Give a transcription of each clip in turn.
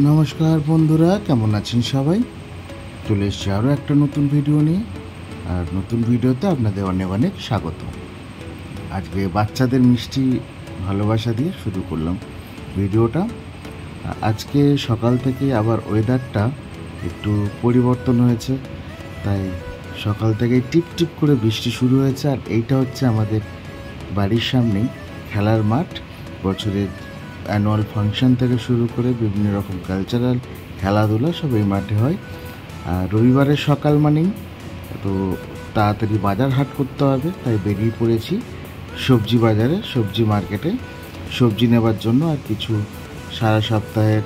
নমস্কার বন্ধুরা, কেমন আছেন সবাই? চলে এসেছি আরও একটা নতুন ভিডিও নিয়ে। আর নতুন ভিডিওতে আপনাদের অনেক অনেক স্বাগত। আজকে বাচ্চাদের মিষ্টি ভালোবাসা দিয়ে শুরু করলাম ভিডিওটা। আজকে সকাল থেকে আবার ওয়েদারটা একটু পরিবর্তন হয়েছে, তাই সকাল থেকে টিপ টিপ করে বৃষ্টি শুরু হয়েছে। আর এইটা হচ্ছে আমাদের বাড়ির সামনেই খেলার মাঠ। বছরের অ্যানুয়াল ফাংশন থেকে শুরু করে বিভিন্ন রকম কালচারাল খেলাধুলা সব এই মাঠে হয়। আর রবিবারের সকাল মানেই তো তাড়াতাড়ি বাজার হাট করতে হবে, তাই বেরিয়ে পড়েছি সবজি বাজারে, সবজি মার্কেটে সবজি নেবার জন্য। আর কিছু সারা সপ্তাহের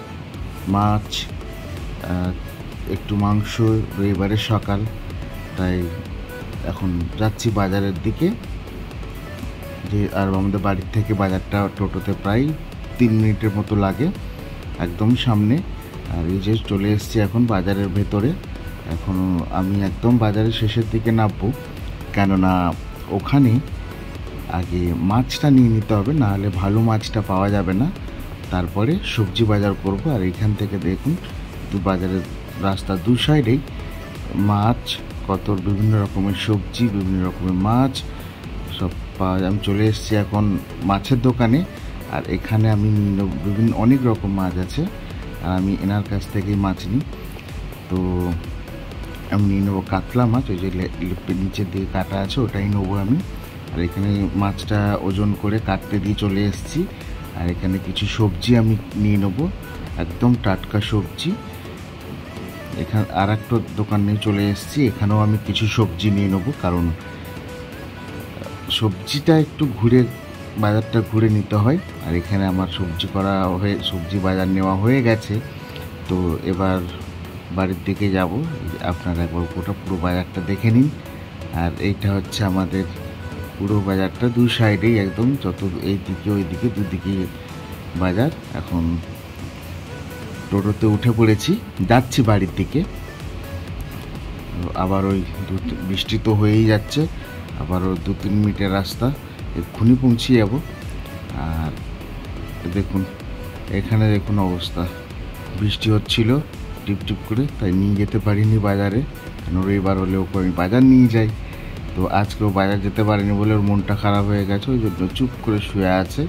মাছ, একটু মাংস, রবিবারের সকাল, তাই এখন যাচ্ছি বাজারের দিকে। যে আর আমাদের বাড়ির থেকে বাজারটা টোটোতে প্রায় 3 মিনিটের মতো লাগে, একদম সামনে। আর এই যে চলে এসেছি এখন বাজারের ভেতরে। এখনও আমি একদম বাজারের শেষের দিকে নামবো, কেননা ওখানে আগে মাছটা নিয়ে নিতে হবে, না হলে ভালো মাছটা পাওয়া যাবে না। তারপরে সবজি বাজার করব। আর এখান থেকে দেখুন বাজারের রাস্তার দু সাইডেই মাছ, কত বিভিন্ন রকমের সবজি, বিভিন্ন রকমের মাছ সব পাওয়া যায়। আমি চলে এসেছি এখন মাছের দোকানে। আর এখানে আমি বিভিন্ন অনেক রকম মাছ আছে, আর আমি এনার কাছ থেকেই মাছ নিই। তো আমি নিয়ে নেবো কাতলা মাছ, ওই যে নিচের দিকে কাটা আছে ওটাই নেবো আমি। আর এখানে মাছটা ওজন করে কাটতে দিয়ে চলে এসেছি। আর এখানে কিছু সবজি আমি নিয়ে নেবো, একদম টাটকা সবজি। এখানে আর একটা দোকানে চলে এসেছি, এখানেও আমি কিছু সবজি নিয়ে নেবো, কারণ সবজিটা একটু ঘুরে, বাজারটা ঘুরে নিতে হয়। আর এখানে আমার সবজি বাজার নেওয়া হয়ে গেছে। তো এবার বাড়ির দিকে যাব। আপনারা একবার পুরো বাজারটা দেখে নিন। আর এইটা হচ্ছে আমাদের পুরো বাজারটা, দুই সাইডেই একদম, যত এইদিকে ওইদিকে দুদিকে বাজার। এখন টোটোতে উঠে পড়েছি, যাচ্ছি বাড়ির দিকে। আবার ওই বৃষ্টি তো হয়েই যাচ্ছে, আবারও 2-3 মিনিটের রাস্তা, এক্ষুনি পৌঁছে যাব। আর দেখুন এখানে দেখুন অবস্থা, বৃষ্টি হচ্ছিল টিপ টিপ করে, তাই নিয়ে যেতে পারিনি বাজারে। কেন রবিবার হলেও আমি বাজার নিয়ে যাই, তো আজকেও বাজার যেতে পারিনি বলে ওর মনটা খারাপ হয়ে গেছে, ওই জন্য চুপ করে শুয়ে আছে।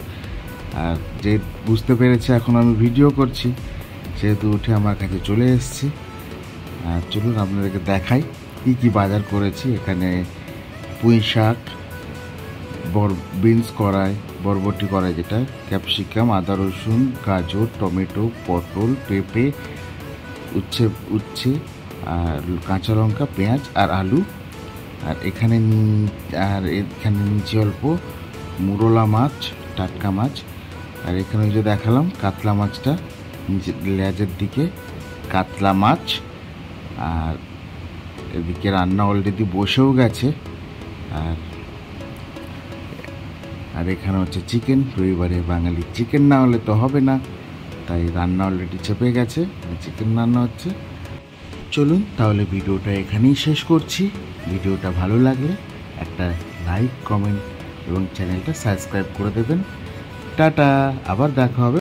আর যে বুঝতে পেরেছে এখন আমি ভিডিও করছি, সেহেতু উঠে আমার কাছে চলে এসেছি। আর চলুন আপনাদেরকে দেখাই কী কী বাজার করেছি। এখানে পুঁই শাক, বিনস কড়াই, বরবটি কড়াই যেটা, ক্যাপসিকাম, আদা রসুন, গাজর, টমেটো, পটল, পেঁপে, উচ্ছে, আর কাঁচা লঙ্কা, পেঁয়াজ আর আলু। আর এখানে নিচে অল্প মুরলা মাছ, টাটকা মাছ। আর এখানে যে দেখালাম কাতলা মাছটা, নিচে লেজের দিকে কাতলা মাছ। আর এদিকে রান্না অলরেডি বসেও গেছে। আর এখানে হচ্ছে চিকেন, রবিবারে বাঙালি চিকেন না হলে তো হবে না, তাই রান্না অলরেডি চেপে গেছে, চিকেন রান্না হচ্ছে। চলুন তাহলে ভিডিওটা এখানেই শেষ করছি। ভিডিওটা ভালো লাগলে একটা লাইক, কমেন্ট এবং চ্যানেলটা সাবস্ক্রাইব করে দেবেন। টাটা, আবার দেখা হবে।